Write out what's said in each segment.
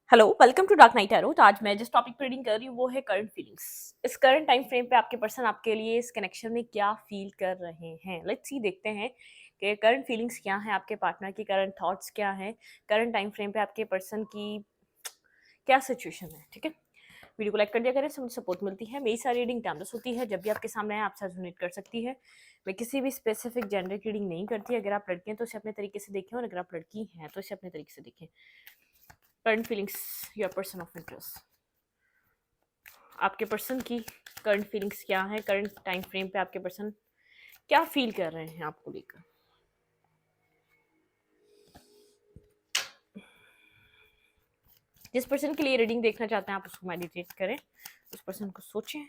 Hello, welcome to dark night arrow. तो आज मैं जिस टॉपिक पे रीडिंग कर रही हूँ वो है करंट फीलिंग्स। इस करंट टाइम फ्रेम पे आपके पर्सन आपके लिए इस कनेक्शन में क्या फील कर रहे हैं। लेट्स सी, देखते हैं कि करंट फीलिंग्स क्या हैं आपके पार्टनर की, करंट थॉट्स क्या हैं, करंट टाइम फ्रेम पे आपके पर्सन की क्या सिचुएशन है। ठीक है, वीडियो को लाइक कर दिया करें, से मुझे सपोर्ट मिलती है। मेरी सारी रीडिंग टाइमलेस होती है, जब भी आपके सामने आए आपसे रेजोनेट कर सकती है। मैं किसी भी स्पेसिफिक जेंडर की रीडिंग नहीं करती। अगर आप लड़के हैं तो इसे अपने तरीके से देखें, और अगर आप लड़की हैं तो इसे अपने तरीके से देखें। Current feelings, your person of interest, आपके पर्सन की करंट फीलिंग्स क्या है, करंट टाइम फ्रेम पे आपके पर्सन क्या फील कर रहे हैं आपको लेकर। जिस पर्सन के लिए रीडिंग देखना चाहते हैं आप उसको मेडिटेट करें, उस पर्सन को सोचें।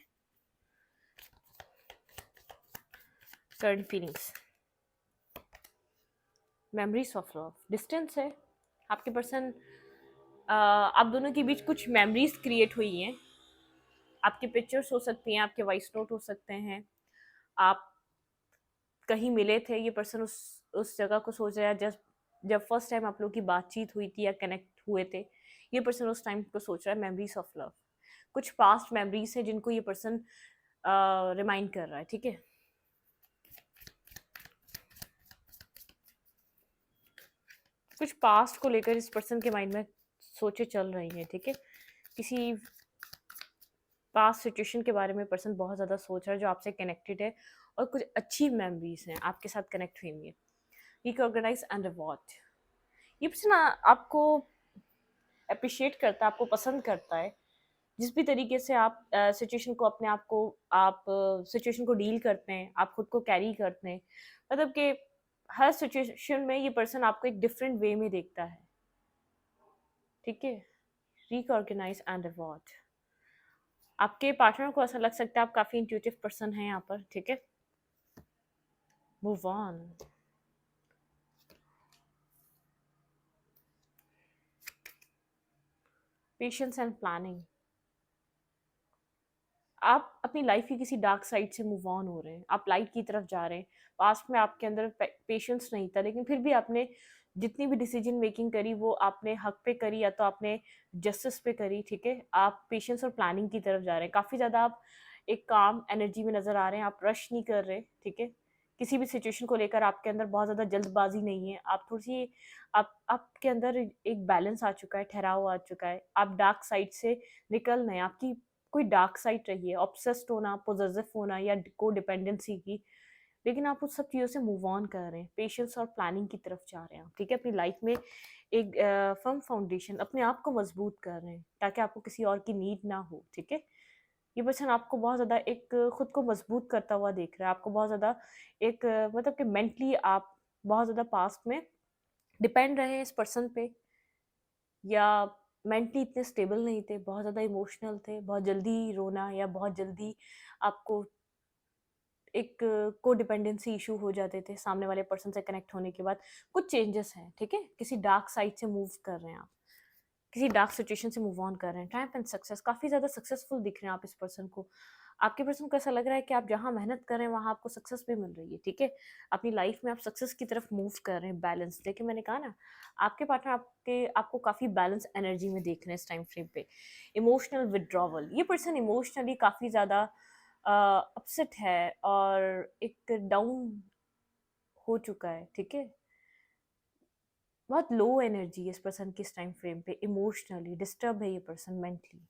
Current feelings, memories of love, distance है आपके पर्सन, आप दोनों के बीच कुछ मेमोरीज क्रिएट हुई हैं। आपकी पिक्चर्स हो सकती हैं, आपके वॉइस नोट हो सकते हैं, आप कहीं मिले थे, ये पर्सन उस जगह को सोच रहा है जब जब फर्स्ट टाइम आप लोग की बातचीत हुई थी या कनेक्ट हुए थे। ये पर्सन उस टाइम को सोच रहा है। मेमोरीज ऑफ लव, कुछ पास्ट मेमोरीज है जिनको ये पर्सन रिमाइंड कर रहा है। ठीक है, कुछ पास्ट को लेकर इस पर्सन के माइंड में सोचे चल रही हैं। ठीक है, किसी पास्ट सिचुएशन के बारे में पर्सन बहुत ज़्यादा सोच रहा है जो आपसे कनेक्टेड है, और कुछ अच्छी मेमोरीज हैं आपके साथ कनेक्ट हुई हैं। रिकॉग्नाइज एंड रिवॉर्ड, ये पर्सन आपको अप्रिशिएट करता है, आपको पसंद करता है। जिस भी तरीके से आप सिचुएशन को अपने आप सिचुएशन को डील करते हैं, आप खुद को कैरी करते हैं, मतलब कि हर सिचुएशन में ये पर्सन आपको एक डिफरेंट वे में देखता है। ठीक है, रिकॉर्गनाइज एंड रिवॉर्ड, आपके पार्टनर को ऐसा लग सकता है आप काफ़ी इंट्यूटिव पर्सन हैं यहाँ पर। ठीक है, move on, patience and planning, आप अपनी लाइफ की किसी डार्क साइड से मूव ऑन हो रहे हैं, आप लाइट की तरफ जा रहे हैं। पास्ट में आपके अंदर पेशेंस नहीं था, लेकिन फिर भी आपने जितनी भी डिसीजन मेकिंग करी वो आपने हक पे करी या तो आपने जस्टिस पे करी। ठीक है, आप पेशेंस और प्लानिंग की तरफ जा रहे हैं। काफ़ी ज़्यादा आप एक काम एनर्जी में नज़र आ रहे हैं, आप रश नहीं कर रहे। ठीक है, किसी भी सिचुएशन को लेकर आपके अंदर बहुत ज़्यादा जल्दबाजी नहीं है। आप थोड़ी सी आपके अंदर एक बैलेंस आ चुका है, ठहराव आ चुका है। आप डार्क साइड से निकल रहे हैं। आपकी कोई डार्क साइड रही है, ऑब्सेस्ड होना, पोजेसिव होना या को डिपेंडेंसी की, लेकिन आप उस सब चीज़ों से मूव ऑन कर रहे हैं। पेशेंस और प्लानिंग की तरफ जा रहे हैं आप। ठीक है, अपनी लाइफ में एक फर्म फाउंडेशन, अपने आप को मजबूत कर रहे हैं ताकि आपको किसी और की नीड ना हो। ठीक है, ये पर्सन आपको बहुत ज़्यादा एक खुद को मजबूत करता हुआ देख रहा है। आपको बहुत ज़्यादा एक मतलब कि मेंटली आप बहुत ज़्यादा पास्ट में डिपेंड रहे हैं इस पर्सन पे, या मेंटली इतने स्टेबल नहीं थे, बहुत ज़्यादा इमोशनल थे, बहुत जल्दी रोना या बहुत जल्दी आपको एक को डिपेंडेंसी इशू हो जाते थे सामने वाले पर्सन से कनेक्ट होने के बाद। कुछ चेंजेस हैं। ठीक है, किसी डार्क साइड से मूव कर रहे हैं आप, किसी डार्क सिचुएशन से मूव ऑन कर रहे हैं। ट्रायम्फ एंड सक्सेस, काफ़ी ज़्यादा सक्सेसफुल दिख रहे हैं आप इस पर्सन को। आपके पर्सन को ऐसा लग रहा है कि आप जहाँ मेहनत कर रहे हैं वहाँ आपको सक्सेस भी मिल रही है। ठीक है, अपनी लाइफ में आप सक्सेस की तरफ मूव कर रहे हैं। बैलेंस, देखिए मैंने कहा ना, आपके पार्टनर आपको काफ़ी बैलेंस एनर्जी में देख रहे हैं इस टाइम फ्रेम पे। इमोशनल विड्रॉवल, ये पर्सन इमोशनली काफ़ी ज़्यादा अपसेट है और एक डाउन हो चुका है। ठीक है, बहुत लो एनर्जी है इस पर्सन की इस टाइम फ्रेम पे। इमोशनली डिस्टर्ब है ये पर्सन, मेंटली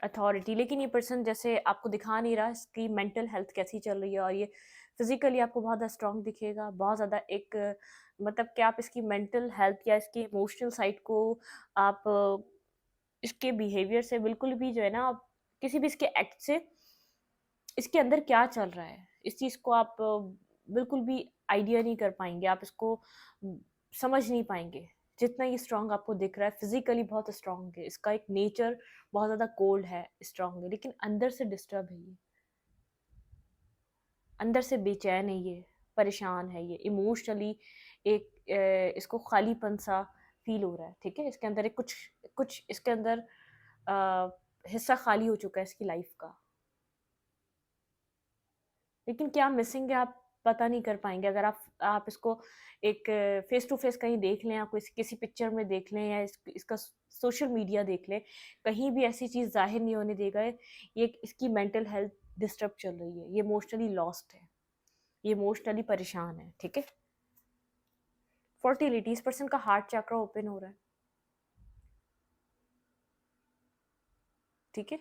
अथॉरिटी, लेकिन ये पर्सन जैसे आपको दिखा नहीं रहा इसकी मेंटल हेल्थ कैसी चल रही है। और ये फिजिकली आपको बहुत ज़्यादा स्ट्रांग दिखेगा, बहुत ज़्यादा एक मतलब कि आप इसकी मेंटल हेल्थ या इसकी इमोशनल साइड को आप इसके बिहेवियर से बिल्कुल भी जो है ना, आप किसी भी इसके एक्ट से इसके अंदर क्या चल रहा है इस चीज़ को आप बिल्कुल भी आइडिया नहीं कर पाएंगे, आप इसको समझ नहीं पाएंगे। जितना ये स्ट्रांग आपको दिख रहा है, फिजिकली बहुत स्ट्रांग है, इसका एक नेचर बहुत ज़्यादा कोल्ड है, स्ट्रांग है, लेकिन अंदर से डिस्टर्ब है ये, अंदर से बेचैन है ये, परेशान है ये इमोशनली। एक इसको खालीपन सा फील हो रहा है। ठीक है, इसके अंदर एक कुछ कुछ इसके अंदर अ, हिस्सा खाली हो चुका है इसकी लाइफ का। लेकिन क्या मिसिंग है, आप पता नहीं कर पाएंगे। अगर आप इसको एक फेस टू फेस कहीं देख लें, आप किसी पिक्चर में देख लें या इसका सोशल मीडिया देख लें, कहीं भी ऐसी चीज़ जाहिर नहीं होने देगा ये इसकी मेंटल हेल्थ डिस्टर्ब चल रही है, ये इमोशनली लॉस्ट है, ये इमोशनली परेशान है। ठीक है, फर्टिलिटी, इस पर्सन का हार्ट चक्र ओपन हो रहा है। ठीक है,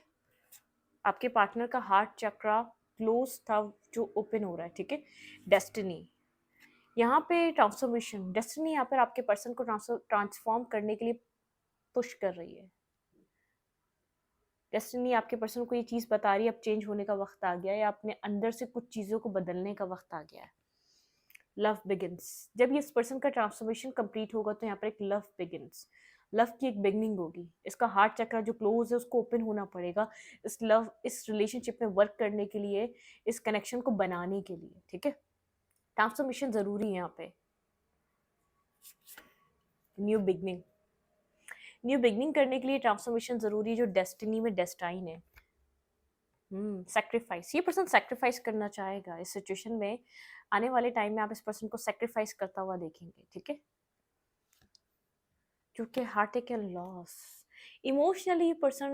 आपके पार्टनर का हार्ट चक्र क्लोज था जो ओपन हो रहा है। ठीक है, डेस्टिनी, यहाँ पे ट्रांसफॉर्मेशन, डेस्टिनी यहाँ पर आपके पर्सन को ट्रांसफॉर्म करने के लिए पुश कर रही है। डेस्टिनी आपके पर्सन को ये चीज़ बता रही है अब चेंज होने का वक्त आ गया है, या अपने अंदर से कुछ चीज़ों को बदलने का वक्त आ गया है। लव बिगिंस, जब ये इस पर्सन का ट्रांसफॉर्मेशन कंप्लीट होगा तो यहाँ पर एक लव बिगिंस, लव की एक बिगनिंग होगी। इसका हार्ट चक्र जो क्लोज है उसको ओपन होना पड़ेगा इस रिलेशनशिप में वर्क करने के लिए, इस कनेक्शन को बनाने के लिए। ठीक है, ट्रांसफॉर्मेशन ज़रूरी है यहाँ पे। न्यू बिगनिंग, न्यू बिगनिंग करने के लिए ट्रांसफॉर्मेशन ज़रूरी है, जो डेस्टिनी में डेस्टाइन है। सेक्रीफाइस, ये पर्सन सेक्रीफाइस करना चाहेगा इस सिचुएशन में। आने वाले टाइम में आप इस पर्सन को सेक्रीफाइस करता हुआ देखेंगे। ठीक है, क्योंकि हार्ट एक लॉस, इमोशनली पर्सन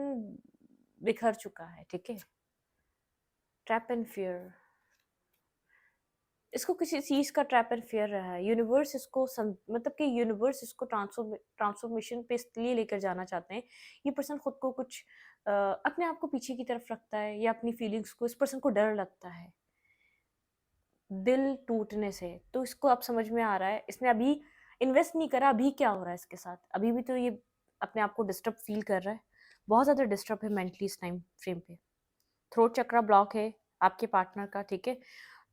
बिखर चुका है। ठीक है, ट्रैप एंड फियर, इसको किसी चीज़ का ट्रैप एंड फियर रहा है। यूनिवर्स इसको मतलब कि यूनिवर्स इसको ट्रांसफॉर्मेशन पे इसलिए लेकर जाना चाहते हैं। ये पर्सन खुद को कुछ अपने आप को पीछे की तरफ रखता है, या अपनी फीलिंग्स को, इस पर्सन को डर लगता है दिल टूटने से। तो इसको अब समझ में आ रहा है, इसने अभी इन्वेस्ट नहीं करा, अभी क्या हो रहा है इसके साथ, अभी भी तो ये अपने आप को डिस्टर्ब फील कर रहा है, बहुत ज़्यादा डिस्टर्ब है मेंटली इस टाइम फ्रेम पे। थ्रोट चक्रा ब्लॉक है आपके पार्टनर का। ठीक है,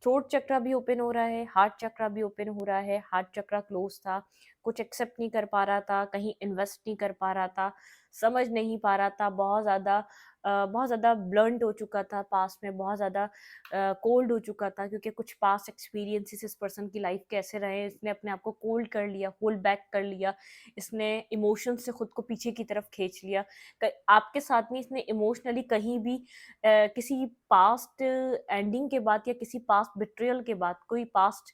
थ्रोट चक्रा भी ओपन हो रहा है, हार्ट चक्रा भी ओपन हो रहा है। हार्ट चक्रा क्लोज था, कुछ एक्सेप्ट नहीं कर पा रहा था, कहीं इन्वेस्ट नहीं कर पा रहा था, समझ नहीं पा रहा था, बहुत ज़्यादा ब्लंट हो चुका था पास्ट में, बहुत ज़्यादा कोल्ड हो चुका था, क्योंकि कुछ पास्ट एक्सपीरियंसेस इस पर्सन की लाइफ कैसे रहे, इसने अपने आप को कोल्ड कर लिया, होल्ड बैक कर लिया, इसने इमोशंस से खुद को पीछे की तरफ खींच लिया। आपके साथ में इसने इमोशनली कहीं भी किसी पास्ट एंडिंग के बाद या किसी पास्ट बिट्रियल के बाद, कोई पास्ट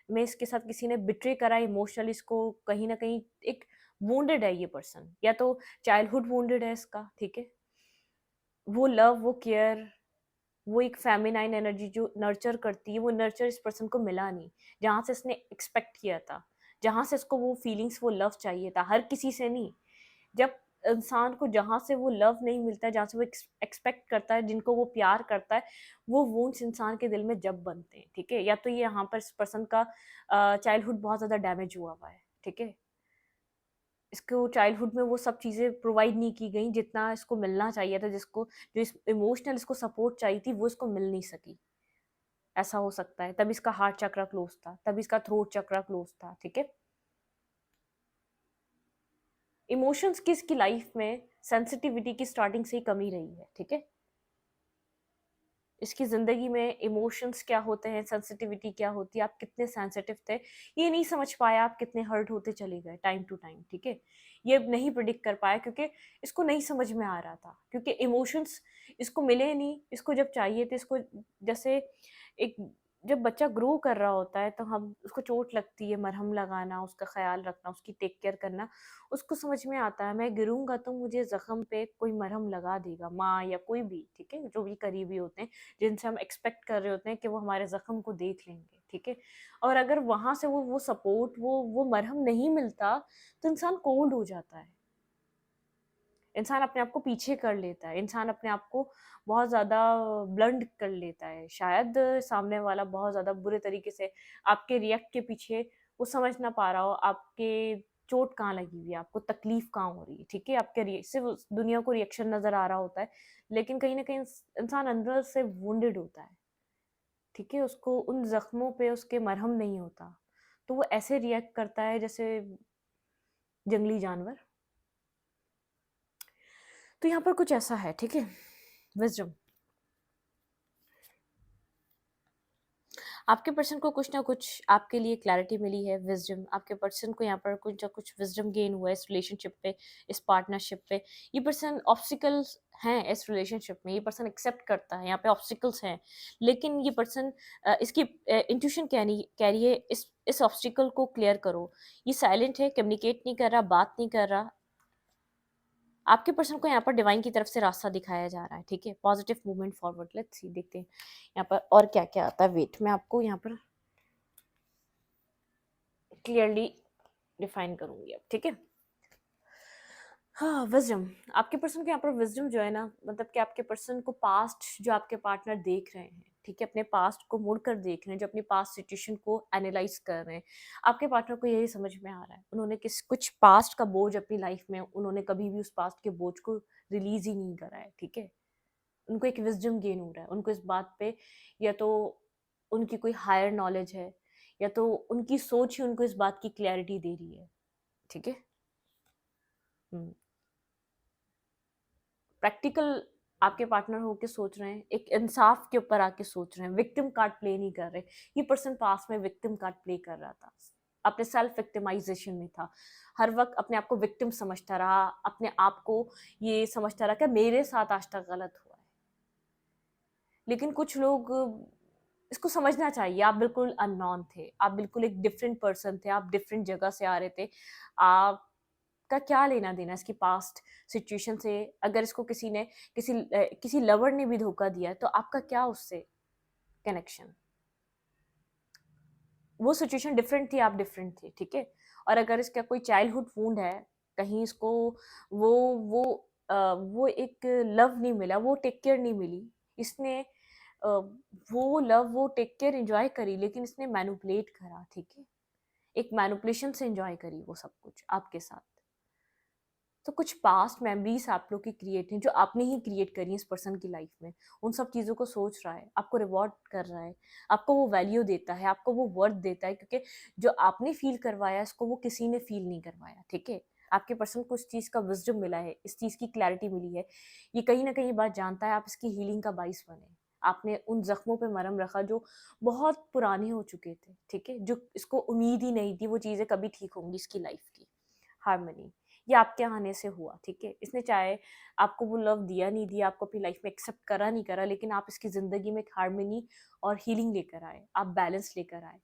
में इसके साथ किसी ने बिट्रे करा इमोशनली, इसको कहीं ना कहीं एक वुंडेड है ये पर्सन, या तो चाइल्डहुड वुंडेड है इसका। ठीक है, वो लव, वो केयर, वो एक फेमिनाइन एनर्जी जो नर्चर करती है, वो नर्चर इस पर्सन को मिला नहीं, जहाँ से इसने एक्सपेक्ट किया था, जहाँ से इसको वो फीलिंग्स, वो लव चाहिए था, हर किसी से नहीं। जब इंसान को जहाँ से वो लव नहीं मिलता है, जहाँ से वो एक्सपेक्ट करता है, जिनको वो प्यार करता है, वो वूंड्स इंसान के दिल में जब बनते हैं। ठीक है, या तो ये यहाँ पर इस पर्सन का चाइल्डहुड बहुत ज़्यादा डैमेज हुआ हुआ है। ठीक है, इसको चाइल्डहुड में वो सब चीज़ें प्रोवाइड नहीं की गई जितना इसको मिलना चाहिए था, जिसको जो इस इमोशनल इसको सपोर्ट चाहिए थी, वो इसको मिल नहीं सकी। ऐसा हो सकता है, तभी इसका हार्ट चक्र क्लोज था, तभी इसका थ्रोट चक्र क्लोज था। ठीक है, इमोशंस की इसकी लाइफ में सेंसिटिविटी की स्टार्टिंग से ही कमी रही है। ठीक है, इसकी ज़िंदगी में इमोशंस क्या होते हैं, सेंसिटिविटी क्या होती है, आप कितने सेंसिटिव थे, ये नहीं समझ पाया, आप कितने हर्ट होते चले गए टाइम टू टाइम। ठीक है, ये नहीं प्रिडिक्ट कर पाया, क्योंकि इसको नहीं समझ में आ रहा था, क्योंकि इमोशंस इसको मिले नहीं, इसको जब चाहिए थे। इसको जैसे एक, जब बच्चा ग्रो कर रहा होता है तो हम उसको चोट लगती है, मरहम लगाना, उसका ख्याल रखना, उसकी टेक केयर करना, उसको समझ में आता है मैं गिरूंगा तो मुझे जख्म पे कोई मरहम लगा देगा, माँ या कोई भी। ठीक है, जो भी करीबी होते हैं, जिनसे हम एक्सपेक्ट कर रहे होते हैं कि वो हमारे जख्म को देख लेंगे। ठीक है, और अगर वहां से वो सपोर्ट, वो मरहम नहीं मिलता, तो इंसान कोल्ड हो जाता है, इंसान अपने आप को पीछे कर लेता है, इंसान अपने आप को बहुत ज़्यादा ब्लंड कर लेता है। शायद सामने वाला बहुत ज़्यादा बुरे तरीके से आपके रिएक्ट के पीछे वो समझ ना पा रहा हो, आपके चोट कहाँ लगी हुई है, आपको तकलीफ कहाँ हो रही है। ठीक है, आपके सिर्फ उस दुनिया को रिएक्शन नज़र आ रहा होता है, लेकिन कहीं ना कहीं इंसान अंदर से वुंडेड होता है। ठीक है, उसको उन जख्मों पे उसके मरहम नहीं होता, तो वो ऐसे रिएक्ट करता है जैसे जंगली जानवर। तो यहाँ पर कुछ ऐसा है। ठीक है, विजडम, आपके पर्सन को कुछ ना कुछ आपके लिए क्लैरिटी मिली है, विज़डम आपके पर्सन को यहाँ पर कुछ ना कुछ विज़डम गेन हुआ है इस रिलेशनशिप पे, इस पार्टनरशिप पे। ये पर्सन ऑब्स्टिकल्स हैं इस रिलेशनशिप में, ये पर्सन एक्सेप्ट करता है, यहाँ पे ऑब्स्टिकल्स हैं। लेकिन ये पर्सन इसकी इंट्यूशन कह रही है इस ऑब्स्टिकल को क्लियर करो। ये साइलेंट है, कम्युनिकेट नहीं कर रहा, बात नहीं कर रहा। आपके पर्सन को यहाँ पर डिवाइन की तरफ से रास्ता दिखाया जा रहा है, ठीक है? Positive movement forward, let's see, देखते हैं यहाँ पर और क्या क्या आता है। वेट, मैं आपको यहाँ पर क्लियरली डिफाइन करूंगी अब, ठीक है? हाँ, विजडम। आपके पर्सन के यहाँ पर विजडम जो है ना, मतलब कि आपके पर्सन को पास्ट जो आपके पार्टनर देख रहे हैं, ठीक है, अपने पास्ट को मुड़कर देख रहे हैं, जो अपनी पास्ट सिचुएशन को एनालाइज कर रहे हैं। आपके पार्टनर को यही समझ में आ रहा है, उन्होंने कुछ पास्ट का बोझ अपनी लाइफ में, उन्होंने कभी भी उस पास्ट के बोझ को रिलीज ही नहीं करा है, ठीक है? उनको एक विजडम गेन हो रहा है, उनको इस बात पे या तो उनकी कोई हायर नॉलेज है, या तो उनकी सोच ही उनको इस बात की क्लैरिटी दे रही है, ठीक है? प्रैक्टिकल आपके पार्टनर होके सोच रहे हैं, एक इंसाफ के ऊपर आके सोच रहे हैं, विक्टिम कार्ड प्ले नहीं कर रहे। ये पर्सन पास में विक्टिम कार्ड प्ले कर रहा था, अपने सेल्फ विक्टिमाइजेशन में था, हर वक्त अपने आप को विक्टिम समझता रहा, अपने आप को ये समझता रहा कि मेरे साथ आज तक गलत हुआ है। लेकिन कुछ लोग इसको समझना चाहिए, आप बिल्कुल अननोन थे, आप बिल्कुल एक डिफरेंट पर्सन थे, आप डिफरेंट जगह से आ रहे थे। आपका क्या लेना देना इसकी पास्ट सिचुएशन से? अगर इसको किसी लवर ने भी धोखा दिया तो आपका क्या उससे कनेक्शन? वो सिचुएशन डिफरेंट थी, आप डिफरेंट थे, ठीक है? और अगर इसका कोई चाइल्डहुड वुंड है, कहीं इसको वो वो वो एक लव नहीं मिला, वो टेक केयर नहीं मिली, इसने वो लव, वो टेक केयर एंजॉय करी, लेकिन इसने मैनिपुलेट करा, ठीक है? एक मैनिपुलेशन से एंजॉय करी वो सब कुछ आपके साथ। तो कुछ पास्ट मेमोरीज आप लोग की क्रिएट हैं, जो आपने ही क्रिएट करी है इस पर्सन की लाइफ में। उन सब चीज़ों को सोच रहा है, आपको रिवॉर्ड कर रहा है, आपको वो वैल्यू देता है, आपको वो वर्थ देता है, क्योंकि जो आपने फील करवाया इसको वो किसी ने फील नहीं करवाया, ठीक है? आपके पर्सन को इस चीज़ का विजडम मिला है, इस चीज़ की क्लैरिटी मिली है, ये कहीं ना कहीं बात जानता है, आप इसकी हीलिंग का बाइस बने। आपने उन जख्मों पे मरहम रखा जो बहुत पुराने हो चुके थे, ठीक है? जो इसको उम्मीद ही नहीं थी वो चीज़ें कभी ठीक होंगी इसकी लाइफ की। हार्मनी, ये आपके आने से हुआ, ठीक है? इसने चाहे आपको वो लव दिया नहीं दिया, आपको अपनी लाइफ में एक्सेप्ट करा नहीं करा, लेकिन आप इसकी ज़िंदगी में एक हार्मनी और हीलिंग लेकर आए, आप बैलेंस लेकर आए।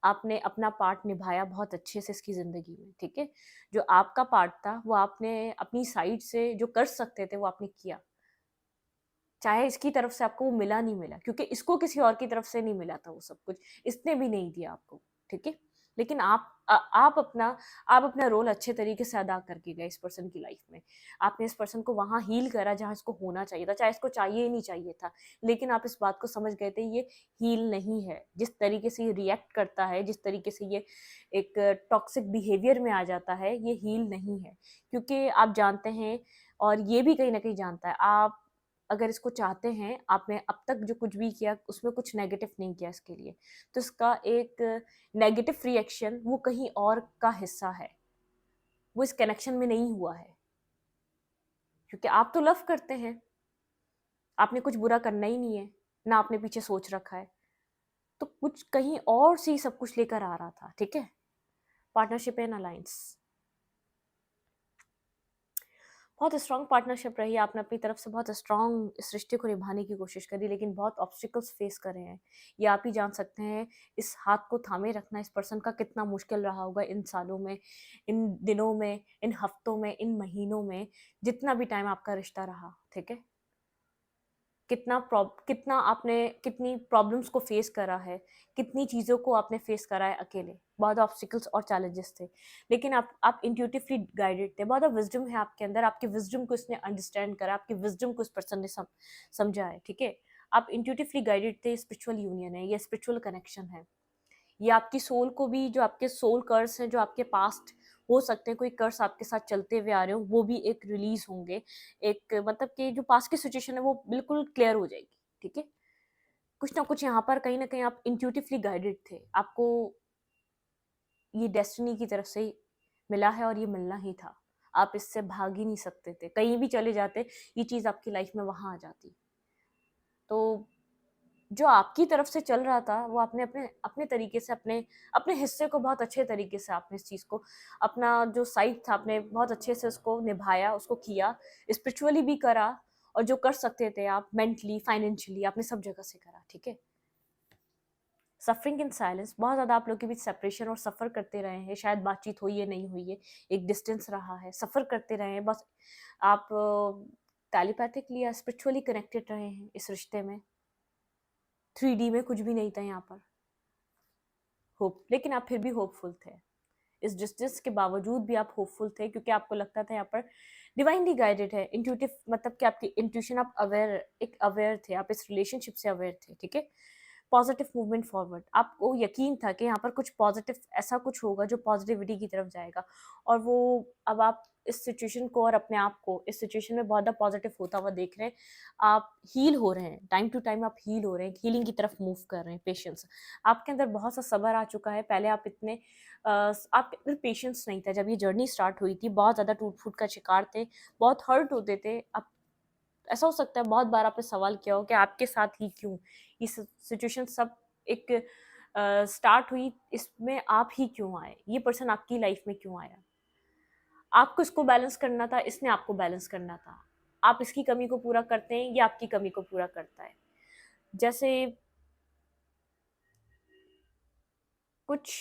आपने अपना पार्ट निभाया बहुत अच्छे से इसकी ज़िंदगी में, ठीक है? जो आपका पार्ट था वो आपने अपनी साइड से जो कर सकते थे वो आपने किया। चाहे इसकी तरफ से आपको वो मिला नहीं मिला, क्योंकि इसको किसी और की तरफ से नहीं मिला था वो सब कुछ, इसने भी नहीं दिया आपको, ठीक है? लेकिन आप अपना रोल अच्छे तरीके से अदा करके गए इस पर्सन की लाइफ में। आपने इस पर्सन को वहाँ हील करा जहाँ इसको होना चाहिए था, चाहे इसको चाहिए ही नहीं चाहिए था, लेकिन आप इस बात को समझ गए थे ये हील नहीं है। जिस तरीके से ये रिएक्ट करता है, जिस तरीके से ये एक टॉक्सिक बिहेवियर में आ जाता है, ये हील नहीं है। क्योंकि आप जानते हैं, और ये भी कहीं ना कहीं जानता है, आप अगर इसको चाहते हैं, आपने अब तक जो कुछ भी किया उसमें कुछ नेगेटिव नहीं किया इसके लिए, तो इसका एक नेगेटिव रिएक्शन वो कहीं और का हिस्सा है, वो इस कनेक्शन में नहीं हुआ है। क्योंकि आप तो लव करते हैं, आपने कुछ बुरा करना ही नहीं है, ना आपने पीछे सोच रखा है, तो कुछ कहीं और से ही सब कुछ लेकर आ रहा था, ठीक है? पार्टनरशिप एंड अलायंस, बहुत स्ट्रॉन्ग पार्टनरशिप रही, आपने अपनी तरफ से बहुत स्ट्रॉन्ग इस रिश्ते को निभाने की कोशिश करी, लेकिन बहुत ऑब्स्टिकल्स फेस करे हैं। ये आप ही जान सकते हैं, इस हाथ को थामे रखना इस पर्सन का कितना मुश्किल रहा होगा इन सालों में, इन दिनों में, इन हफ्तों में, इन महीनों में, जितना भी टाइम आपका रिश्ता रहा, ठीक है? कितनी प्रॉब्लम्स को फेस करा है, कितनी चीज़ों को आपने फेस करा है अकेले, बहुत ऑब्स्टिकल्स और चैलेंजेस थे, लेकिन आप इंट्यूटिवली गाइडेड थे, बहुत विजडम है आपके अंदर, आपके विजडम को इसने अंडरस्टैंड करा, आपके विजडम को इस पर्सन ने समझा है, ठीक है? आप इंट्यूटिवली गाइडेड थे, स्पिरिचुअल यूनियन है, ये स्पिरिचुअल कनेक्शन है। ये आपकी सोल को भी, जो आपके सोल कर्स हैं, जो आपके पास्ट हो सकते हैं, कोई कर्स आपके साथ चलते हुए आ रहे हो, वो भी एक रिलीज होंगे। एक मतलब कि जो पास्ट की सिचुएशन है वो बिल्कुल क्लियर हो जाएगी, ठीक है? कुछ ना कुछ यहाँ पर कहीं ना कहीं आप इंट्यूटिवली गाइडेड थे, आपको ये डेस्टिनी की तरफ से ही मिला है और ये मिलना ही था। आप इससे भाग ही नहीं सकते थे, कहीं भी चले जाते ये चीज़ आपकी लाइफ में वहाँ आ जाती। तो जो आपकी तरफ से चल रहा था वो आपने अपने अपने तरीके से अपने अपने हिस्से को बहुत अच्छे तरीके से आपने इस चीज़ को अपना जो साइड था आपने बहुत अच्छे से उसको निभाया, उसको किया, स्पिरिचुअली भी करा, और जो कर सकते थे आप मेंटली फाइनेंशियली आपने सब जगह से करा, ठीक है। सफरिंग इन साइलेंस, बहुत ज़्यादा आप लोग के बीच सेपरेशन और सफ़र करते रहे हैं, शायद बातचीत हुई है नहीं हुई है, एक डिस्टेंस रहा है, सफ़र करते रहे हैं, बस आप टेलीपैथिकली या स्पिरिचुअली कनेक्टेड रहे हैं इस रिश्ते में। 3D में कुछ भी नहीं था यहाँ पर होप, लेकिन आप फिर भी होपफुल थे। इस डिस्टेंस के बावजूद भी आप होपफुल थे, क्योंकि आपको लगता था यहाँ पर डिवाइनली गाइडेड है, इंट्यूटिव, मतलब कि आपकी इंट्यूशन, आप अवेयर थे, आप इस रिलेशनशिप से अवेयर थे, ठीक है। पॉजिटिव मूवमेंट फॉरवर्ड, आपको यकीन था कि यहाँ पर कुछ पॉजिटिव, ऐसा कुछ होगा जो पॉजिटिविटी की तरफ जाएगा, और वो अब आप इस सिचुएशन को और अपने आप को इस सिचुएशन में बहुत ज़्यादा पॉजिटिव होता हुआ देख रहे हैं। आप हील हो रहे हैं, टाइम टू टाइम आप हील हो रहे हैं, हीलिंग की तरफ मूव कर रहे हैं, पेशेंस, आपके अंदर बहुत सा सब्र आ चुका है। पहले आप इतने आपके अंदर पेशेंस नहीं था जब ये जर्नी स्टार्ट हुई थी, बहुत ज़्यादा टूट फूट का शिकार थे, बहुत हर्ट होते थे। अब ऐसा हो सकता है बहुत बार आपने सवाल किया हो कि आपके साथ ही क्यों ये सिचुएशन सब एक स्टार्ट हुई, इसमें आप ही क्यों आए, ये पर्सन आपकी लाइफ में क्यों आया, आपको इसको बैलेंस करना था, इसने आपको बैलेंस करना था, आप इसकी कमी को पूरा करते हैं, ये आपकी कमी को पूरा करता है। जैसे कुछ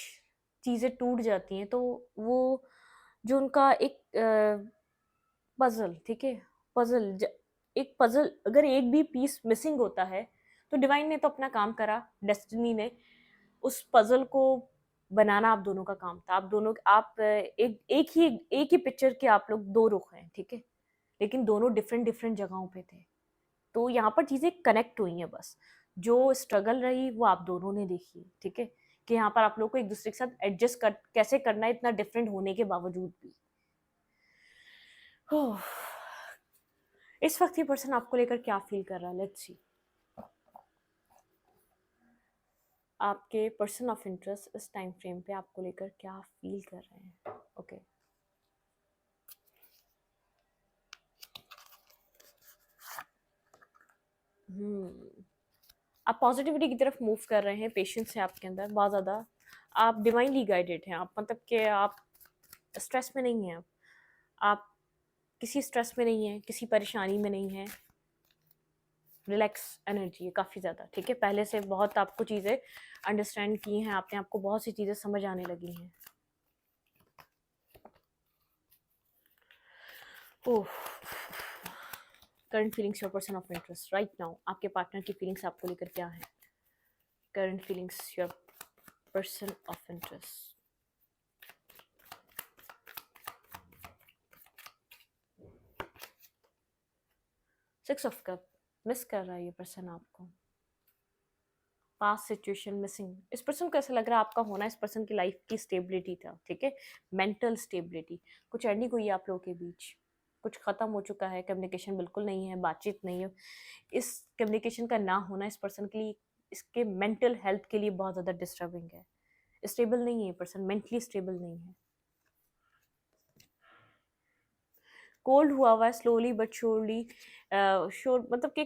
चीज़ें टूट जाती हैं तो वो जो उनका एक पजल, ठीक है, पजल, एक पजल अगर एक भी पीस मिसिंग होता है तो डिवाइन ने तो अपना काम करा, डेस्टिनी ने उस पजल को बनाना आप दोनों का काम था। आप दोनों, आप एक ही पिक्चर के आप लोग दो रुख हैं, ठीक है, लेकिन दोनों डिफरेंट डिफरेंट जगहों पे थे। तो यहाँ पर चीज़ें कनेक्ट हुई हैं, बस जो स्ट्रगल रही वो आप दोनों ने देखी, ठीक है, कि यहाँ पर आप लोग को एक दूसरे के साथ एडजस्ट कर कैसे करना है, इतना डिफरेंट होने के बावजूद भी। इस वक्त ये पर्सन आपको लेकर क्या फील कर रहा है, लेट्स सी। आपके पर्सन ऑफ इंटरेस्ट इस टाइम फ्रेम पे आपको लेकर क्या फील कर रहे हैं, ओके। आप पॉजिटिविटी की तरफ मूव कर रहे हैं, पेशेंस है आपके अंदर बहुत ज़्यादा, आप डिवाइनली गाइडेड हैं, आप मतलब कि आप स्ट्रेस में नहीं हैं, आप किसी स्ट्रेस में नहीं है, किसी परेशानी में नहीं है, रिलैक्स एनर्जी है काफ़ी ज़्यादा, ठीक है। पहले से बहुत आपको चीज़ें अंडरस्टैंड की हैं आपने, आपको बहुत सी चीज़ें समझ आने लगी हैं। Oh, current feelings your person of interest right now, आपके पार्टनर की फीलिंग्स आपको लेकर क्या है, current feelings your person of interest. Six of cup, miss कर रहा है ये पर्सन आपको, पास्ट सिचुएशन मिसिंग, इस पर्सन को ऐसा लग रहा है आपका होना इस पर्सन की लाइफ की स्टेबिलिटी था, ठीक है, मेंटल स्टेबिलिटी, कुछ एंडिंग हुई है आप लोगों के बीच, कुछ खत्म हो चुका है, कम्युनिकेशन बिल्कुल नहीं है, बातचीत नहीं है। इस कम्युनिकेशन का ना होना इस पर्सन के लिए, इसके मेंटल हेल्थ के लिए बहुत ज़्यादा डिस्टर्बिंग है, स्टेबल नहीं है ये पर्सन, मेंटली स्टेबल नहीं है, कोल्ड हुआ हुआ है, स्लोली बट श्योरली, श्योर मतलब कि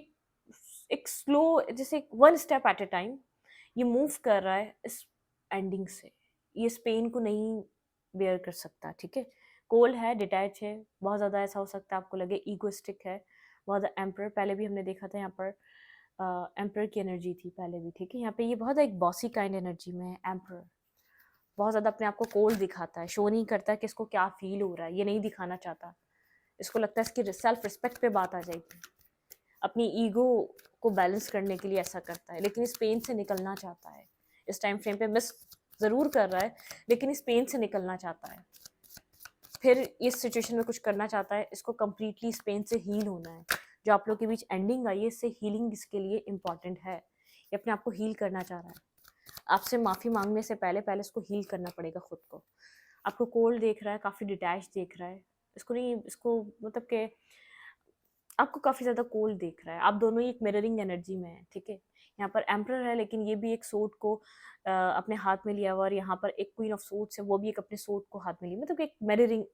एक स्लो, जैसे one step at A time ये मूव कर रहा है इस एंडिंग से, ये इस पेन को नहीं बेयर कर सकता, ठीक है। कोल्ड है, डिटैच है, बहुत ज़्यादा ऐसा हो सकता है आपको लगे ईगोइस्टिक है, बहुत ज़्यादा एम्पर, पहले भी हमने देखा था यहाँ पर एम्पर की एनर्जी थी पहले भी, ठीक है। यहाँ पे ये बहुत एक बॉसी काइंड एनर्जी में है एम्पर, बहुत ज़्यादा अपने आप को कोल्ड दिखाता है, शो नहीं करता कि इसको क्या फील हो रहा है, ये नहीं दिखाना चाहता, इसको लगता है इसकी सेल्फ रिस्पेक्ट पे बात आ जाएगी, अपनी ईगो को बैलेंस करने के लिए ऐसा करता है, लेकिन इस पेन से निकलना चाहता है, इस टाइम फ्रेम पे मिस ज़रूर कर रहा है, लेकिन इस पेन से निकलना चाहता है, फिर इस सिचुएशन में कुछ करना चाहता है, इसको कम्प्लीटली इस पेन से हील होना है, जो आप लोग के बीच एंडिंग आई है इससे हीलिंग इसके लिए इम्पॉर्टेंट है, ये अपने आप को हील करना चाह रहा है, आपसे माफ़ी मांगने से पहले पहले इसको हील करना पड़ेगा खुद को, आपको कोल्ड देख रहा है, काफ़ी डिटैच देख रहा है, इसको नहीं, इसको मतलब कि आपको काफ़ी ज़्यादा कोल्ड देख रहा है, आप दोनों ही एक मिररिंग एनर्जी में हैं, ठीक है। यहाँ पर एम्परर है, लेकिन ये भी एक सोर्ड को अपने हाथ में लिया हुआ, और यहाँ पर एक क्वीन ऑफ सोर्ड्स है, वो भी एक अपने सोर्ड को हाथ में लिया, मतलब एक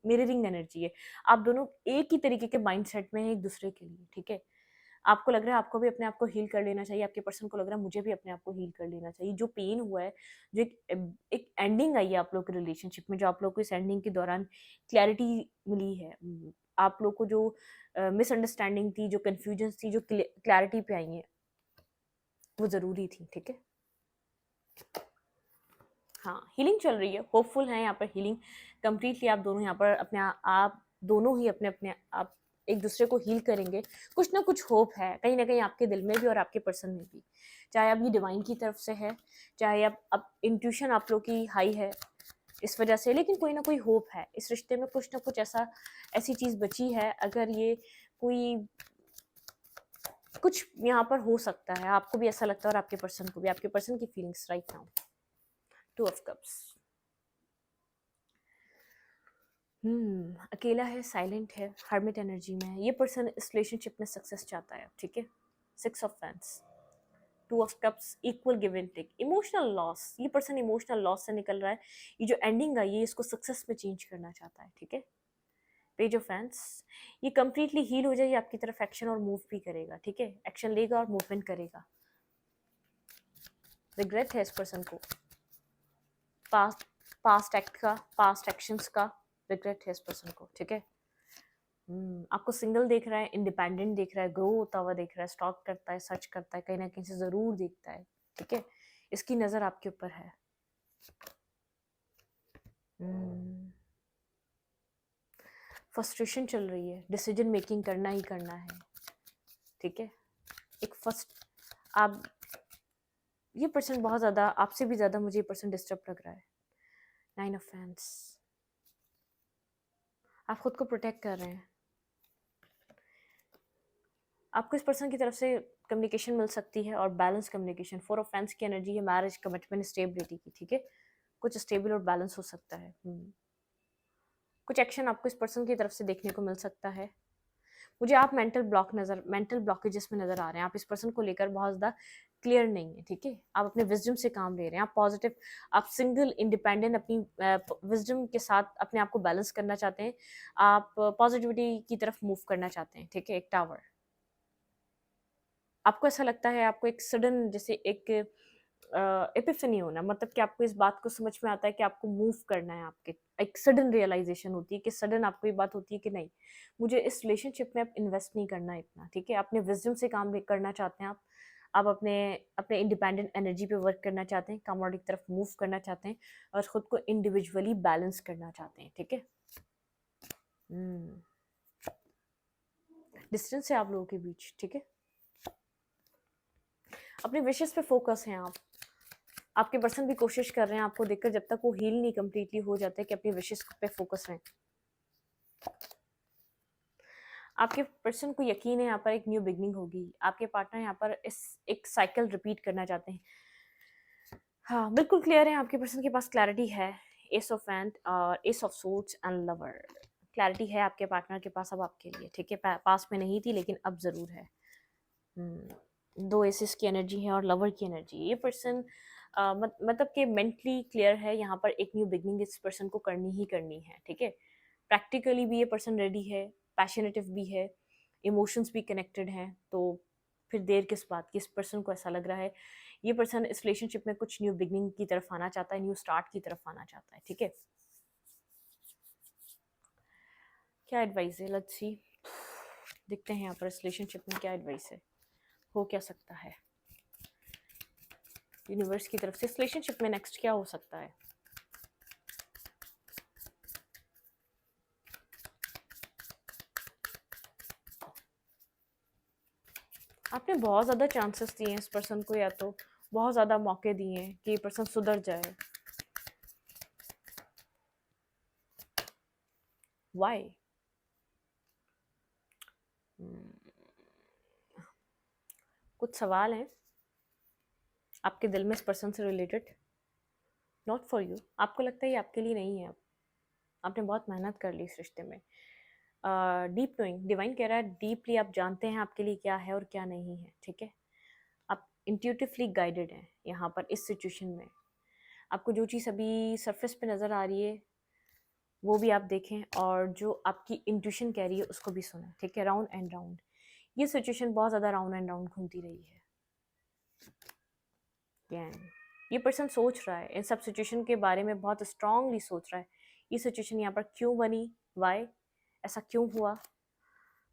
मिररिंग एनर्जी है, आप दोनों एक ही तरीके के माइंडसेट में हैं एक दूसरे के लिए, ठीक है। आपको लग रहा है आपको भी अपने आप को हील कर लेना चाहिए, आपके पर्सन को लग रहा है मुझे भी अपने आप को हील कर लेना चाहिए। जो पेन हुआ है, जो एक एंडिंग आई है आप लोग के रिलेशनशिप में, जो आप लोग को इस एंडिंग के दौरान क्लैरिटी मिली है, आप लोग को जो मिसअंडरस्टैंडिंग थी, जो कन्फ्यूजन थी, जो क्लैरिटी पे आई है, वो ज़रूरी थी। ठीक है, हाँ, हीलिंग चल रही है, होपफुल है यहाँ पर हीलिंग कंप्लीटली। आप दोनों यहाँ पर आप दोनों ही अपने अपने आप एक दूसरे को हील करेंगे। कुछ ना कुछ होप है कहीं ना कहीं आपके दिल में भी और आपके पर्सन में भी, चाहे अब ये डिवाइन की तरफ से है, चाहे अब इंट्यूशन आप लोग की हाई है इस वजह से, लेकिन कोई ना कोई होप है इस रिश्ते में। कुछ ना कुछ ऐसी चीज़ बची है। अगर ये कोई कुछ यहाँ पर हो सकता है, आपको भी ऐसा लगता है और आपके पर्सन को भी, आपके पर्सन की feelings right now. 2 of cups, अकेला है, साइलेंट है, हर्मिट एनर्जी में है। ये पर्सन इस रिलेशनशिप में सक्सेस चाहता है। ठीक है, 6 of fans, 2 of cups, equal give and take, emotional loss. ये पर्सन इमोशनल लॉस से निकल रहा है। ये जो एंडिंग आई है इसको सक्सेस में चेंज करना चाहता है। ठीक है, पेज ऑफ फैंस, ये कंप्लीटली हील हो जाए, आपकी तरफ एक्शन और मूव भी करेगा। ठीक है, एक्शन लेगा और मूवमेंट करेगा। रिग्रेट है इस पर्सन को, पास्ट एक्ट का, पास्ट एक्शंस का रिग्रेट है इस पर्सन को। ठीक है, आपको सिंगल देख रहा है, इंडिपेंडेंट देख रहा है, ग्रो होता हुआ देख रहा है, स्टॉक करता है, सर्च करता है, कहीं ना कहीं से ज़रूर देखता है। ठीक है, इसकी नज़र आपके ऊपर है। फ्रस्ट्रेशन चल रही है, डिसीजन मेकिंग करना ही करना है। ठीक है, एक फर्स्ट आप, ये पर्सन बहुत ज़्यादा आपसे भी ज़्यादा मुझे ये पर्सन डिस्टर्ब लग रहा है। 9 ऑफ फैंस, आप खुद को प्रोटेक्ट कर रहे हैं। आपको इस पर्सन की तरफ से कम्युनिकेशन मिल सकती है और बैलेंस कम्युनिकेशन। 4 ऑफ फैंस की एनर्जी है मैरिज, कमिटमेंट, स्टेबिलिटी की। ठीक है, कुछ स्टेबल और बैलेंस हो सकता है। कुछ एक्शन आपको इस पर्सन की तरफ से देखने को मिल सकता है। मुझे आप मेंटल ब्लॉकेजेस में नज़र आ रहे हैं। आप इस पर्सन को लेकर बहुत ज़्यादा क्लियर नहीं है। ठीक है, आप अपने विजडम से काम ले रहे हैं, आप पॉजिटिव, आप सिंगल इंडिपेंडेंट अपनी विजडम के साथ अपने आप को बैलेंस करना चाहते हैं, आप पॉजिटिविटी की तरफ मूव करना चाहते हैं। ठीक है, एक टावर, आपको ऐसा लगता है आपको एक सडन जैसे एक एपिफनी होना, मतलब कि आपको इस बात को समझ में आता है कि आपको मूव करना है। आपके एक सडन रियलाइजेशन होती है कि सडन आपको ये बात होती है कि नहीं, मुझे इस रिलेशनशिप में अब इन्वेस्ट नहीं करना है इतना। ठीक है, अपने विजडम से काम करना चाहते हैं आप अपने अपने इंडिपेंडेंट एनर्जी पे वर्क करना चाहते हैं, कमोडिटी की तरफ मूव करना चाहते हैं और ख़ुद को इंडिविजुअली बैलेंस करना चाहते हैं। ठीक है, डिस्टेंस है आप लोगों के बीच। ठीक है, अपने विशेस पे फोकस हैं आप। आपके पर्सन भी कोशिश कर रहे हैं आपको देखकर, जब तक वो हील नहीं कम्प्लीटली हो जाता है, कि अपनी विशेस पे फोकस रहें। आपके पर्सन को यकीन है यहाँ पर एक न्यू बिगनिंग होगी। आपके पार्टनर यहाँ पर इस एक साइकिल रिपीट करना चाहते हैं। हाँ, बिल्कुल क्लियर है, आपके पर्सन के पास क्लैरिटी है। एस ऑफ एंड और S of swords and lover, clarity है आपके पार्टनर के पास अब आपके लिए। ठीक है, पास में नहीं थी लेकिन अब ज़रूर है। 2 एसेस की एनर्जी है और लवर की एनर्जी। ये पर्सन मतलब कि मेंटली क्लियर है, यहाँ पर एक न्यू बिगनिंग इस पर्सन को करनी ही करनी है। ठीक है, प्रैक्टिकली भी ये पर्सन रेडी है, पैशनेटिव भी है, इमोशंस भी कनेक्टेड हैं। तो फिर देर किस बात की, इस पर्सन को ऐसा लग रहा है ये पर्सन इस रिलेशनशिप में कुछ न्यू बिगनिंग की तरफ आना चाहता है, न्यू स्टार्ट की तरफ आना चाहता है। ठीक है, क्या एडवाइस है, लेट्स सी, देखते हैं यहाँ पर इस रिलेशनशिप में क्या एडवाइस है, हो क्या सकता है यूनिवर्स की तरफ से इस रिलेशनशिप में नेक्स्ट क्या हो सकता है। आपने बहुत ज़्यादा चांसेस दिए हैं इस पर्सन को, या तो बहुत ज़्यादा मौके दिए हैं कि ये पर्सन सुधर जाए। वाई? कुछ सवाल हैं आपके दिल में इस पर्सन से रिलेटेड, नॉट फॉर यू। आपको लगता है ये आपके लिए नहीं है। अब आपने बहुत मेहनत कर ली इस रिश्ते में। डीप नोइंग, डिवाइन कह रहा है डीपली आप जानते हैं आपके लिए क्या है और क्या नहीं है। ठीक है, आप इंट्यूटिवली गाइडेड हैं यहाँ पर इस सिचुएशन में। आपको जो चीज़ अभी सरफेस पे नज़र आ रही है वो भी आप देखें, और जो आपकी इंट्यूशन कह रही है उसको भी सुनें। ठीक है, राउंड एंड राउंड ये सिचुएशन बहुत ज़्यादा राउंड एंड राउंड घूमती रही है। ये पर्सन सोच रहा है इन सब सिचुएशन के बारे में, बहुत स्ट्रांगली सोच रहा है ये सिचुएशन यहाँ पर क्यों बनी, वाई, ऐसा क्यों हुआ।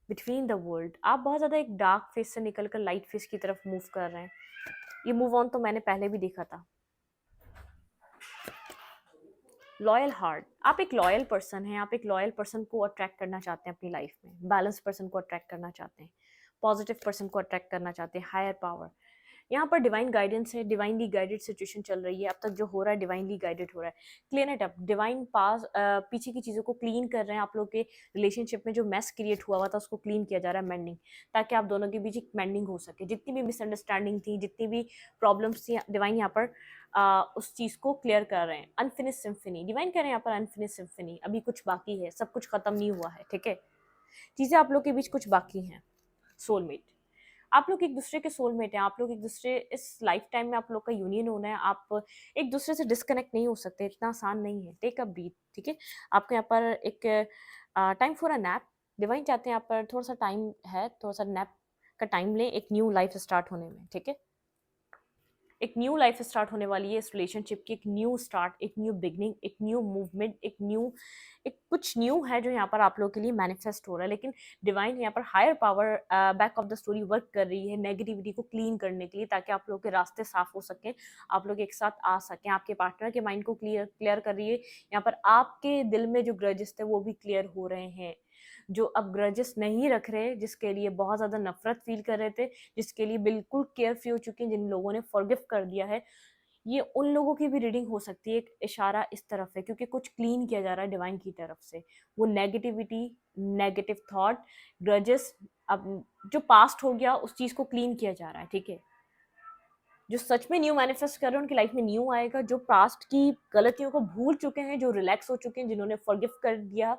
बिटवीन द वर्ल्ड आप बहुत ज़्यादा एक डार्क फेस से निकल कर लाइट फेस की तरफ मूव कर रहे हैं। ये मूव ऑन तो मैंने पहले भी देखा था। लॉयल हार्ट, आप एक लॉयल पर्सन हैं, आप एक लॉयल पर्सन को अट्रैक्ट करना चाहते हैं अपनी लाइफ में, बैलेंस पर्सन को अट्रैक्ट करना चाहते हैं, पॉजिटिव पर्सन को अट्रैक्ट करना चाहते हैं, हायर पावर। यहाँ पर डिवाइन गाइडेंस है, डिवाइनली गाइडेड सिचुएशन चल रही है। अब तक जो हो रहा है डिवाइनली गाइडेड हो रहा है। क्लीन इट अप, डिवाइन पास पीछे की चीज़ों को क्लीन कर रहे हैं। आप लोग के रिलेशनशिप में जो मेस क्रिएट हुआ था उसको क्लीन किया जा रहा है, मेंडिंग, ताकि आप दोनों के बीच एक मेंडिंग हो सके। जितनी भी मिसअंडरस्टैंडिंग थी, जितनी भी प्रॉब्लम्स थी, डिवाइन यहाँ पर उस चीज़ को क्लियर कर रहे हैं। अनफिनिश सिम्फनी, डिवाइन कह रहे हैं यहाँ पर अनफिनिश सिम्फनी, अभी कुछ बाकी है, सब कुछ खत्म नहीं हुआ है, ठीक है। चीज़ें आप लोग के बीच कुछ बाकी हैं। सोलमेट, आप लोग एक दूसरे के सोलमेट हैं। आप लोग एक दूसरे, इस लाइफ टाइम में आप लोग का यूनियन होना है। आप एक दूसरे से डिस्कनेक्ट नहीं हो सकते, इतना आसान नहीं है। टेक अ ब्रीथ, ठीक है। आपको यहाँ पर एक time for a nap, divine चाहते हैं यहाँ पर थोड़ा सा टाइम है, थोड़ा सा नैप का टाइम लें एक न्यू लाइफ स्टार्ट होने में, ठीक है। एक न्यू लाइफ स्टार्ट होने वाली है इस रिलेशनशिप की, एक न्यू स्टार्ट, एक न्यू बिगनिंग, एक न्यू मूवमेंट, एक कुछ न्यू है जो यहाँ पर आप लोगों के लिए मैनिफेस्ट हो रहा है। लेकिन डिवाइन यहाँ पर higher power back of the story work कर रही है नेगेटिविटी को क्लीन करने के लिए, ताकि आप लोगों के रास्ते साफ हो सकें, आप लोग एक साथ आ सकें। आपके पार्टनर के माइंड को क्लियर कर रही है। यहाँ पर आपके दिल में जो ग्रजेस थे वो भी क्लियर हो रहे हैं। जो अब ग्रजेस नहीं रख रहे, जिसके लिए बहुत ज़्यादा नफरत फील कर रहे थे, जिसके लिए बिल्कुल केयर फ्री हो चुके हैं, जिन लोगों ने फॉरगिव कर दिया है, ये उन लोगों की भी रीडिंग हो सकती है। एक इशारा इस तरफ है, क्योंकि कुछ क्लीन किया जा रहा है डिवाइन की तरफ से। वो नेगेटिविटी, नेगेटिव थॉट, ग्रजेस, अब जो पास्ट हो गया उस चीज़ को क्लीन किया जा रहा है, ठीक है। जो सच में न्यू मैनिफेस्ट कर रहे हैं उनकी लाइफ में न्यू आएगा। जो पास्ट की गलतियों को भूल चुके हैं, जो रिलैक्स हो चुके हैं, जिन्होंने फॉरगिव कर दिया,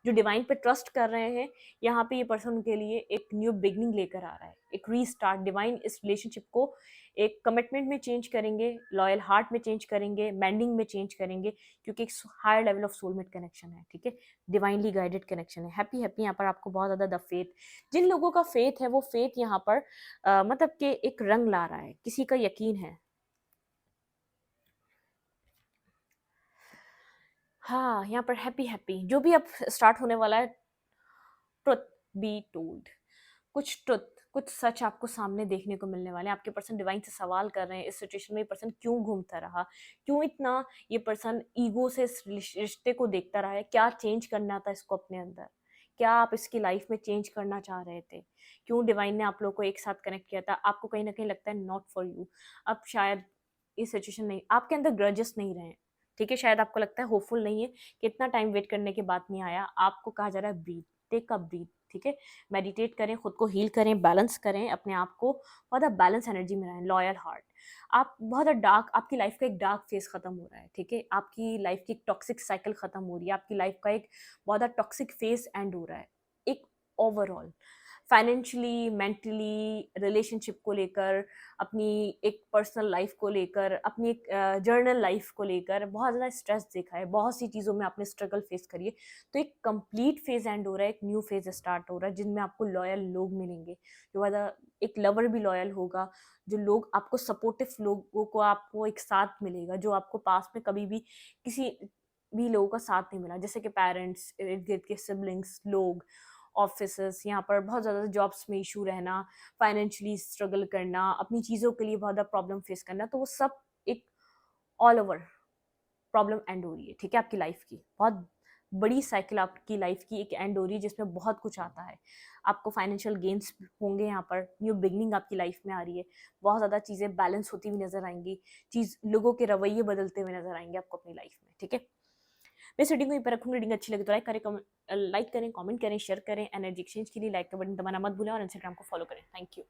जो डिवाइन पे ट्रस्ट कर रहे हैं, यहाँ पे ये पर्सन उनके लिए एक न्यू बिगनिंग लेकर आ रहा है, एक रीस्टार्ट। डिवाइन इस रिलेशनशिप को एक कमिटमेंट में चेंज करेंगे, लॉयल हार्ट में चेंज करेंगे, मैंडिंग में चेंज करेंगे, क्योंकि एक higher level of soulmate connection है, ठीक है। डिवाइनली गाइडेड कनेक्शन है। हैप्पी हैप्पी यहाँ पर आपको बहुत ज़्यादा द फेथ, जिन लोगों का फेथ है वो फेथ यहाँ पर मतलब कि एक रंग ला रहा है, किसी का यकीन है। हाँ, यहाँ पर हैप्पी हैप्पी जो भी अब स्टार्ट होने वाला है, ट्रुथ बी टोल्ड, कुछ ट्रुथ, कुछ सच आपको सामने देखने को मिलने वाले हैं। आपके पर्सन डिवाइन से सवाल कर रहे हैं, इस सिचुएशन में ये पर्सन क्यों घूमता रहा, क्यों इतना ये पर्सन ईगो से इस रिश्ते को देखता रहा है, क्या चेंज करना था इसको अपने अंदर, क्या आप इसकी लाइफ में चेंज करना चाह रहे थे, क्यों डिवाइन ने आप लोग को एक साथ कनेक्ट किया था। आपको कहीं ना कहीं लगता है नॉट फॉर यू, अब शायद ये सिचुएशन नहीं, आपके अंदर ग्रजेस नहीं रहे, ठीक है। शायद आपको लगता है होपफुल नहीं है कि इतना टाइम वेट करने के बाद नहीं आया। आपको कहा जा रहा है ब्रीथ, टेक अ ब्रीथ, ठीक है। मेडिटेट करें, खुद को हील करें, बैलेंस करें अपने आप को, बहुत ज़्यादा बैलेंस एनर्जी में रहें। लॉयल हार्ट, आप बहुत ज़्यादा डार्क, आपकी लाइफ का एक डार्क फेज खत्म हो रहा है, ठीक है। आपकी लाइफ की एक टॉक्सिक साइकिल खत्म हो रही है, आपकी लाइफ का एक बहुत ज़्यादा टॉक्सिक फेज एंड हो रहा है। एक ओवरऑल फाइनेंशियली, मेंटली, रिलेशनशिप को लेकर, अपनी एक पर्सनल लाइफ को लेकर, अपनी एक जर्नल लाइफ को लेकर बहुत ज़्यादा स्ट्रेस देखा है, बहुत सी चीज़ों में आपने स्ट्रगल फेस करी है। तो एक कंप्लीट फेज एंड हो रहा है, एक न्यू फेज स्टार्ट हो रहा है, जिनमें आपको लॉयल लोग मिलेंगे, जो ज़्यादा, एक लवर भी लॉयल होगा, जो लोग आपको सपोर्टिव लोगों को आपको एक साथ मिलेगा, जो आपको पास में कभी भी किसी भी लोगों का साथ नहीं मिला, जैसे कि पेरेंट्स, इर्द गिर्द के सिबलिंग्स, लोग, ऑफिसेस, यहाँ पर बहुत ज़्यादा जॉब्स में इशू रहना, फाइनेंशियली स्ट्रगल करना, अपनी चीज़ों के लिए बहुत ज़्यादा प्रॉब्लम फेस करना, तो वो सब एक ऑल ओवर प्रॉब्लम एंड हो रही है, ठीक है। आपकी लाइफ की बहुत बड़ी साइकिल, आपकी लाइफ की एक एंड हो रही है, जिसमें बहुत कुछ आता है। आपको फाइनेंशियल गेन्स होंगे, यहाँ पर न्यू बिगनिंग आपकी लाइफ में आ रही है, बहुत ज़्यादा चीज़ें बैलेंस होती हुई नजर आएंगी, लोगों के रवैये बदलते हुए नजर आएंगे आपको अपनी लाइफ में, ठीक है। मैं इस रीडिंग को यहीं पर रखूंगी। रीडिंग अच्छी लगे तो लाइक करें, कमेंट करें, शेयर करें। एनर्जी एक्सचेंज के लिए लाइक का बटन दबाना मत भूलें और इंस्टाग्राम को फॉलो करें। Thank you.